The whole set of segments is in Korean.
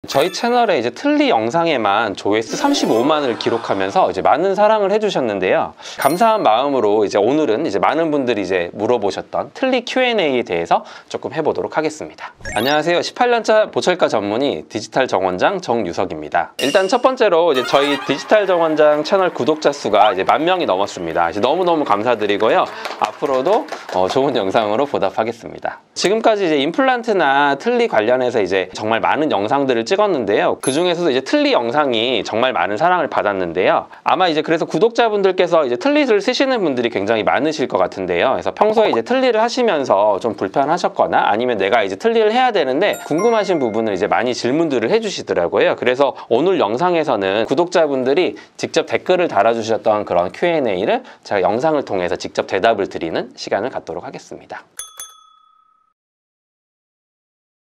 저희 채널에 이제 틀니 영상에만 조회수 35만을 기록하면서 이제 많은 사랑을 해주셨는데요. 감사한 마음으로 이제 오늘은 이제 많은 분들이 이제 물어보셨던 틀니 Q&A에 대해서 조금 해보도록 하겠습니다. 안녕하세요. 18년차 보철과 전문의 디지털 정원장 정유석입니다. 일단 첫 번째로 이제 저희 디지털 정원장 채널 구독자 수가 이제 10,000명이 넘었습니다. 이제 너무너무 감사드리고요. 앞으로도 좋은 영상으로 보답하겠습니다. 지금까지 이제 임플란트나 틀니 관련해서 이제 정말 많은 영상들을 찍었는데요. 그 중에서도 이제 틀니 영상이 정말 많은 사랑을 받았는데요. 아마 이제 그래서 구독자분들께서 이제 틀니를 쓰시는 분들이 굉장히 많으실 것 같은데요. 그래서 평소에 이제 틀니를 하시면서 좀 불편하셨거나 아니면 내가 이제 틀니를 해야 되는데 궁금하신 부분을 이제 많이 질문들을 해주시더라고요. 그래서 오늘 영상에서는 구독자분들이 직접 댓글을 달아주셨던 그런 Q&A를 제가 영상을 통해서 직접 대답을 드리는 시간을 갖도록 하겠습니다.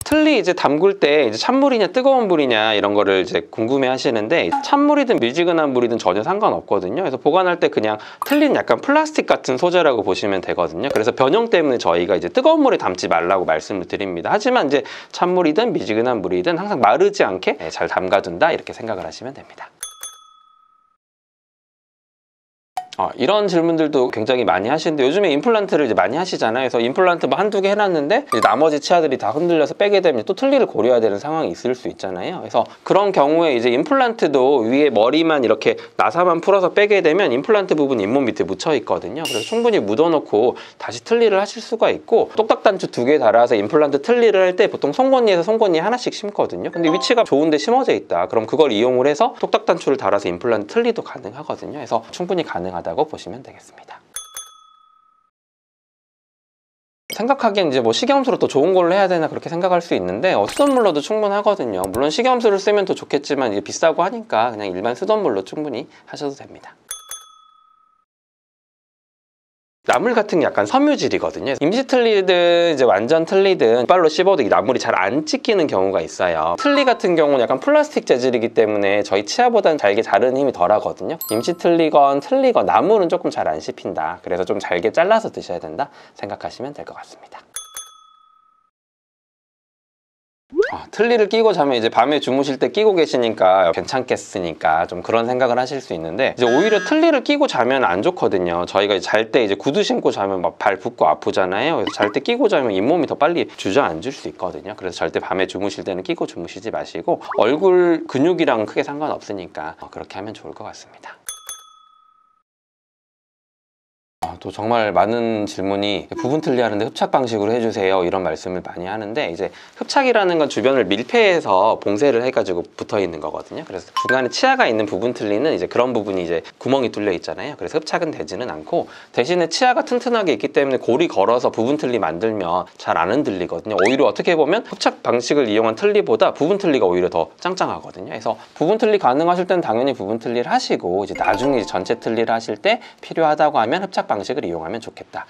틀니 이제 담글 때 이제 찬물이냐 뜨거운 물이냐 이런 거를 이제 궁금해 하시는데 찬물이든 미지근한 물이든 전혀 상관없거든요. 그래서 보관할 때 그냥 틀니는 약간 플라스틱 같은 소재라고 보시면 되거든요. 그래서 변형 때문에 저희가 이제 뜨거운 물에 담지 말라고 말씀을 드립니다. 하지만 이제 찬물이든 미지근한 물이든 항상 마르지 않게 잘 담가둔다 이렇게 생각을 하시면 됩니다. 이런 질문들도 굉장히 많이 하시는데 요즘에 임플란트를 이제 많이 하시잖아요. 그래서 임플란트 뭐 한두 개 해놨는데 이제 나머지 치아들이 다 흔들려서 빼게 되면 또 틀니를 고려해야 되는 상황이 있을 수 있잖아요. 그래서 그런 경우에 이제 임플란트도 위에 머리만 이렇게 나사만 풀어서 빼게 되면 임플란트 부분 잇몸 밑에 묻혀 있거든요. 그래서 충분히 묻어놓고 다시 틀니를 하실 수가 있고 똑딱단추 2개 달아서 임플란트 틀니를 할 때 보통 송곳니에서 송곳니 하나씩 심거든요. 근데 위치가 좋은데 심어져 있다. 그럼 그걸 이용을 해서 똑딱단추를 달아서 임플란트 틀니도 가능하거든요. 그래서 충분히 가능하다 고 보시면 되겠습니다. 생각하기엔 이제 뭐 식염수로 또 좋은 걸로 해야 되나 그렇게 생각할 수 있는데 수돗물로도 충분하거든요. 물론 식염수를 쓰면 더 좋겠지만 이게 비싸고 하니까 그냥 일반 수돗물로 충분히 하셔도 됩니다. 나물 같은 게 약간 섬유질이거든요. 임시 틀니든 이제 완전 틀니든 이빨로 씹어도 이 나물이 잘 안 찢기는 경우가 있어요. 틀니 같은 경우는 약간 플라스틱 재질이기 때문에 저희 치아보다는 잘게 자르는 힘이 덜 하거든요. 임시 틀니건 틀니건 나물은 조금 잘 안 씹힌다. 그래서 좀 잘게 잘라서 드셔야 된다 생각하시면 될 것 같습니다. 틀니를 끼고 자면 이제 밤에 주무실 때 끼고 계시니까 괜찮겠으니까 좀 그런 생각을 하실 수 있는데 이제 오히려 틀니를 끼고 자면 안 좋거든요. 저희가 잘 때 이제 구두 신고 자면 막 발 붓고 아프잖아요. 그래서 잘 때 끼고 자면 잇몸이 더 빨리 주저앉을 수 있거든요. 그래서 절대 밤에 주무실 때는 끼고 주무시지 마시고 얼굴 근육이랑 크게 상관없으니까 그렇게 하면 좋을 것 같습니다. 또 정말 많은 질문이 부분 틀니 하는데 흡착 방식으로 해주세요 이런 말씀을 많이 하는데 이제 흡착이라는 건 주변을 밀폐해서 봉쇄를 해가지고 붙어 있는 거거든요. 그래서 중간에 치아가 있는 부분 틀니는 이제 그런 부분이 이제 구멍이 뚫려 있잖아요. 그래서 흡착은 되지는 않고 대신에 치아가 튼튼하게 있기 때문에 고리 걸어서 부분 틀니 만들면 잘 안 흔들리거든요. 오히려 어떻게 보면 흡착 방식을 이용한 틀니보다 부분 틀니가 오히려 더 짱짱하거든요. 그래서 부분 틀니 가능하실 때는 당연히 부분 틀니를 하시고 이제 나중에 전체 틀니를 하실 때 필요하다고 하면 흡착 방식을 이용하면 좋겠다.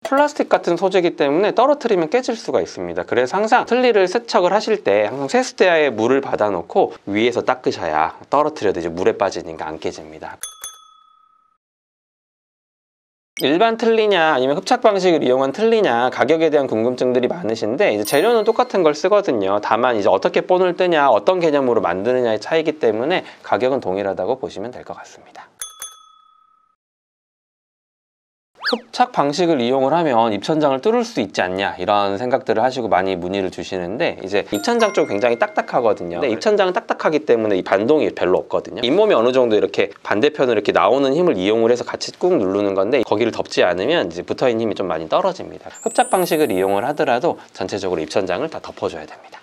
플라스틱 같은 소재이기 때문에 떨어뜨리면 깨질 수가 있습니다. 그래서 항상 틀니를 세척을 하실 때 항상 세수대야에 물을 받아놓고 위에서 닦으셔야 떨어뜨려도 이제 물에 빠지니까 안 깨집니다. 일반 틀니냐 아니면 흡착 방식을 이용한 틀니냐 가격에 대한 궁금증들이 많으신데 이제 재료는 똑같은 걸 쓰거든요. 다만 이제 어떻게 본을 뜨냐 어떤 개념으로 만드느냐의 차이기 때문에 가격은 동일하다고 보시면 될 것 같습니다. 흡착 방식을 이용을 하면 입천장을 뚫을 수 있지 않냐 이런 생각들을 하시고 많이 문의를 주시는데 이제 입천장 쪽 굉장히 딱딱하거든요. 근데 입천장은 딱딱하기 때문에 이 반동이 별로 없거든요. 잇몸이 어느 정도 이렇게 반대편으로 이렇게 나오는 힘을 이용을 해서 같이 꾹 누르는 건데 거기를 덮지 않으면 이제 붙어있는 힘이 좀 많이 떨어집니다. 흡착 방식을 이용을 하더라도 전체적으로 입천장을 다 덮어줘야 됩니다.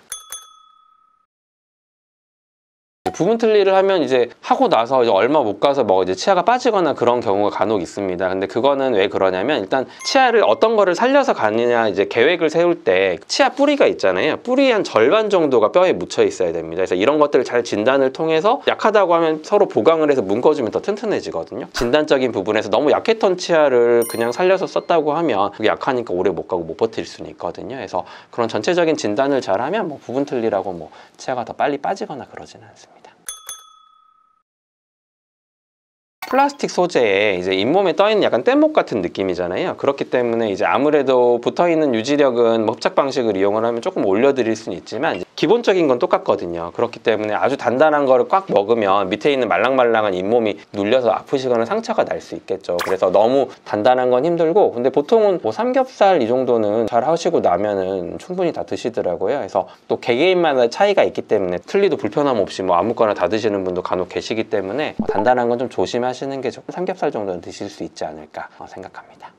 부분 틀니를 하면 이제 하고 나서 이제 얼마 못 가서 뭐 이제 치아가 빠지거나 그런 경우가 간혹 있습니다. 근데 그거는 왜 그러냐면 일단 치아를 어떤 거를 살려서 가느냐 이제 계획을 세울 때 치아 뿌리가 있잖아요. 뿌리 한 절반 정도가 뼈에 묻혀 있어야 됩니다. 그래서 이런 것들을 잘 진단을 통해서 약하다고 하면 서로 보강을 해서 묶어주면 더 튼튼해지거든요. 진단적인 부분에서 너무 약했던 치아를 그냥 살려서 썼다고 하면 그게 약하니까 오래 못 가고 못 버틸 수는 있거든요. 그래서 그런 전체적인 진단을 잘하면 뭐 부분 틀니라고 뭐 치아가 더 빨리 빠지거나 그러지는 않습니다. 플라스틱 소재에 이제 잇몸에 떠 있는 약간 뗏목 같은 느낌이잖아요. 그렇기 때문에 이제 아무래도 붙어 있는 유지력은 뭐 흡착 방식을 이용을 하면 조금 올려드릴 수는 있지만 기본적인 건 똑같거든요. 그렇기 때문에 아주 단단한 거를 꽉 먹으면 밑에 있는 말랑말랑한 잇몸이 눌려서 아프시거나 상처가 날 수 있겠죠. 그래서 너무 단단한 건 힘들고, 근데 보통은 뭐 삼겹살 이 정도는 잘 하시고 나면은 충분히 다 드시더라고요. 그래서 또 개개인마다 차이가 있기 때문에 틀리도 불편함 없이 뭐 아무거나 다 드시는 분도 간혹 계시기 때문에 단단한 건 좀 조심하시는 게 좋고, 삼겹살 정도는 드실 수 있지 않을까 생각합니다.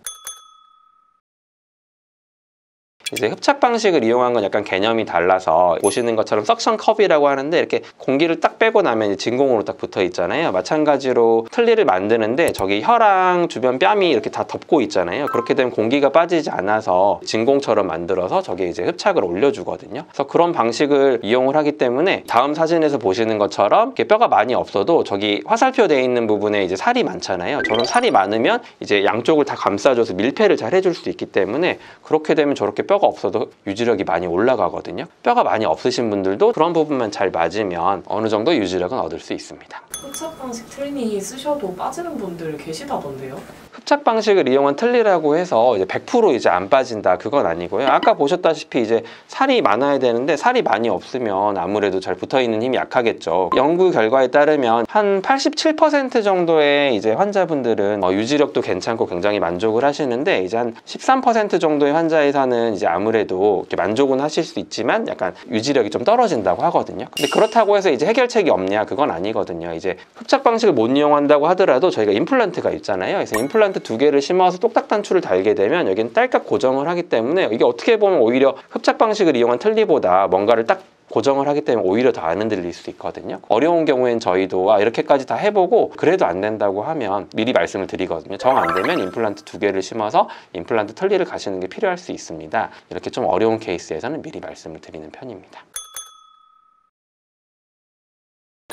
이제 흡착 방식을 이용한 건 약간 개념이 달라서, 보시는 것처럼 석션 컵이라고 하는데 이렇게 공기를 딱 빼고 나면 이제 진공으로 딱 붙어 있잖아요. 마찬가지로 틀니를 만드는데 저기 혀랑 주변 뺨이 이렇게 다 덮고 있잖아요. 그렇게 되면 공기가 빠지지 않아서 진공처럼 만들어서 저게 이제 흡착을 올려주거든요. 그래서 그런 방식을 이용을 하기 때문에 다음 사진에서 보시는 것처럼 이렇게 뼈가 많이 없어도 저기 화살표 되어 있는 부분에 이제 살이 많잖아요. 저런 살이 많으면 이제 양쪽을 다 감싸줘서 밀폐를 잘 해줄 수 있기 때문에 그렇게 되면 저렇게 뼈가 없어도 유지력이 많이 올라가거든요. 뼈가 많이 없으신 분들도 그런 부분만 잘 맞으면 어느 정도 유지력은 얻을 수 있습니다. 흡착 방식 틀니 쓰셔도 빠지는 분들 계시다던데요? 흡착 방식을 이용한 틀니라고 해서 이제 100% 이제 안 빠진다, 그건 아니고요. 아까 보셨다시피 이제 살이 많아야 되는데 살이 많이 없으면 아무래도 잘 붙어 있는 힘이 약하겠죠. 연구 결과에 따르면 한 87% 정도의 이제 환자분들은 유지력도 괜찮고 굉장히 만족을 하시는데, 이제 한 13% 정도의 환자에서는 이제 아무래도 이렇게 만족은 하실 수 있지만 약간 유지력이 좀 떨어진다고 하거든요. 근데 그렇다고 해서 이제 해결책이 없냐, 그건 아니거든요. 이제 흡착 방식을 못 이용한다고 하더라도 저희가 임플란트가 있잖아요. 그래서 임플란트 2개를 심어서 똑딱 단추를 달게 되면 여기는 딸깍 고정을 하기 때문에, 이게 어떻게 보면 오히려 흡착 방식을 이용한 틀니보다 뭔가를 딱 고정을 하기 때문에 오히려 더 안 흔들릴 수 있거든요. 어려운 경우엔 저희도 이렇게까지 다 해보고 그래도 안 된다고 하면 미리 말씀을 드리거든요. 정 안 되면 임플란트 2개를 심어서 임플란트 틀니를 가시는 게 필요할 수 있습니다. 이렇게 좀 어려운 케이스에서는 미리 말씀을 드리는 편입니다.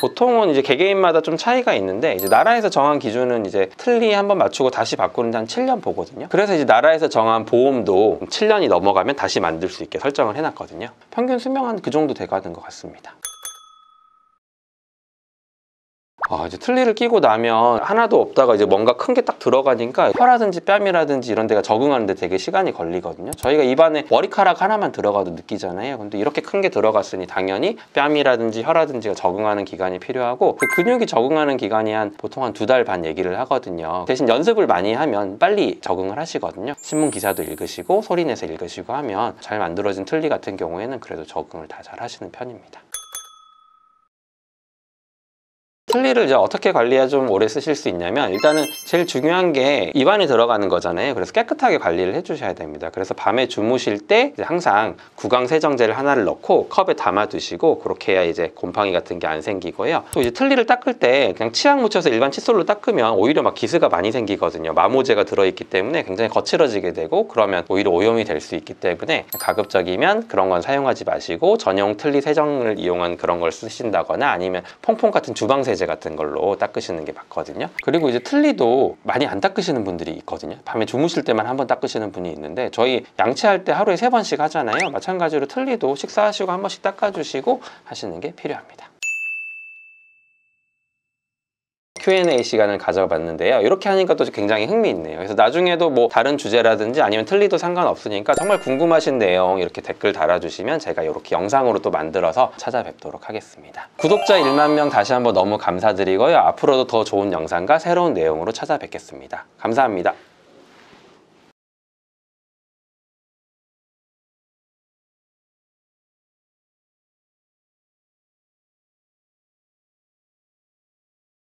보통은 이제 개개인마다 좀 차이가 있는데, 이제 나라에서 정한 기준은 이제 틀니 한번 맞추고 다시 바꾸는데 한 7년 보거든요. 그래서 이제 나라에서 정한 보험도 7년이 넘어가면 다시 만들 수 있게 설정을 해놨거든요. 평균 수명 한 그 정도 돼가는 것 같습니다. 이제 틀니를 끼고 나면 하나도 없다가 이제 뭔가 큰 게 딱 들어가니까 혀라든지 뺨이라든지 이런 데가 적응하는데 되게 시간이 걸리거든요. 저희가 입안에 머리카락 하나만 들어가도 느끼잖아요. 근데 이렇게 큰 게 들어갔으니 당연히 뺨이라든지 혀라든지가 적응하는 기간이 필요하고, 그 근육이 적응하는 기간이 보통 한 2달 반 얘기를 하거든요. 대신 연습을 많이 하면 빨리 적응을 하시거든요. 신문 기사도 읽으시고 소리 내서 읽으시고 하면 잘 만들어진 틀니 같은 경우에는 그래도 적응을 다 잘 하시는 편입니다. 틀니를 이제 어떻게 관리해야 좀 오래 쓰실 수 있냐면, 일단은 제일 중요한 게 입안에 들어가는 거잖아요. 그래서 깨끗하게 관리를 해주셔야 됩니다. 그래서 밤에 주무실 때 이제 항상 구강 세정제를 하나를 넣고 컵에 담아 두시고, 그렇게 해야 이제 곰팡이 같은 게 안 생기고요. 또 이제 틀니를 닦을 때 그냥 치약 묻혀서 일반 칫솔로 닦으면 오히려 막 기스가 많이 생기거든요. 마모제가 들어있기 때문에 굉장히 거칠어지게 되고, 그러면 오히려 오염이 될 수 있기 때문에 가급적이면 그런 건 사용하지 마시고 전용 틀니 세정을 이용한 그런 걸 쓰신다거나 아니면 퐁퐁 같은 주방 세제 같은 걸로 닦으시는 게 맞거든요. 그리고 이제 틀니도 많이 안 닦으시는 분들이 있거든요. 밤에 주무실 때만 한번 닦으시는 분이 있는데, 저희 양치할 때 하루에 3번씩 하잖아요. 마찬가지로 틀니도 식사하시고 한 번씩 닦아주시고 하시는 게 필요합니다. Q&A 시간을 가져봤는데요. 이렇게 하니까 또 굉장히 흥미있네요. 그래서 나중에도 뭐 다른 주제라든지 아니면 틀니도 상관없으니까 정말 궁금하신 내용 이렇게 댓글 달아주시면 제가 이렇게 영상으로 또 만들어서 찾아뵙도록 하겠습니다. 구독자 1만 명 다시 한번 너무 감사드리고요. 앞으로도 더 좋은 영상과 새로운 내용으로 찾아뵙겠습니다. 감사합니다.